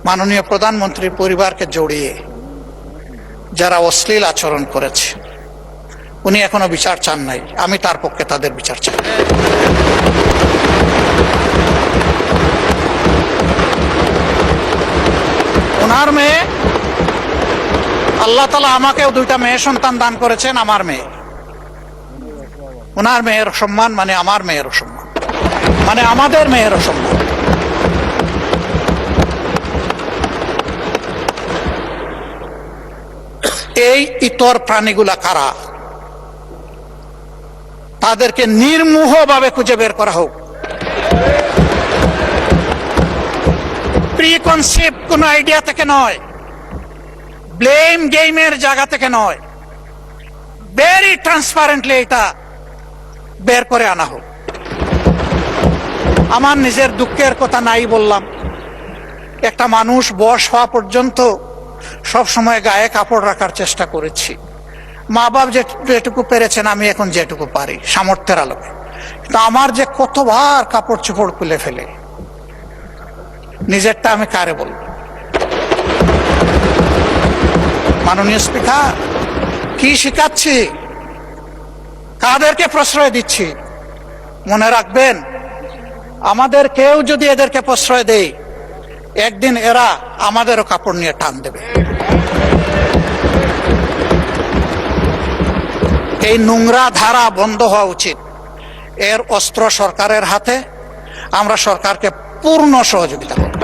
মাননীয় প্রধানমন্ত্রীর পরিবারকে জড়িয়ে যারা অশ্লীল আচরণ করেছে, উনি এখনো বিচার চান নাই। আমি তার পক্ষে তাদের বিচার চাই। ওনার মেয়ে, আল্লাহ তাআলা আমাকেও 2টা মেয়ে সন্তান দান করেছেন। আমার মেয়ে, ওনার মেয়ের সম্মান মানে আমার মেয়েরও সম্মান, মানে আমাদের মেয়েরও সম্মান। এই ইতর প্রাণীগুলা কারা, তাদেরকে নির্মোহভাবে খুঁজে বের করা হোক। প্রিকনসেপ্ট কোন আইডিয়া থেকে নয়, ব্লেম গেমের জায়গা থেকে নয়, ভেরি ট্রান্সপারেন্টলি এটা বের করে আনা হোক। আমার নিজের দুঃখের কথা নাই বললাম, একটা মানুষ বয়স হওয়া পর্যন্ত সব সময় গায়ে কাপড় রাখার চেষ্টা করেছি। মা বাপ যেটুকু পেরেছেন, আমি এখন যেটুকু পারি সামর্থ্যের আলোকে। কিন্তু আমার যে কতবার কাপড় চোপড় খুলে ফেলে, নিজেরটা আমি কারে বলবো? মাননীয় স্পিকার, কি শিখাচ্ছি, কাদেরকে প্রশ্রয় দিচ্ছি? মনে রাখবেন, আমাদের কেউ যদি এদেরকে প্রশ্রয় দেয়, একদিন এরা আমাদেরও কাপড় নিয়ে টান দেবে। এই নোংরা ধারা বন্ধ হওয়া উচিত। এর অস্ত্র সরকারের হাতে, আমরা সরকারকে পূর্ণ সহযোগিতা করব।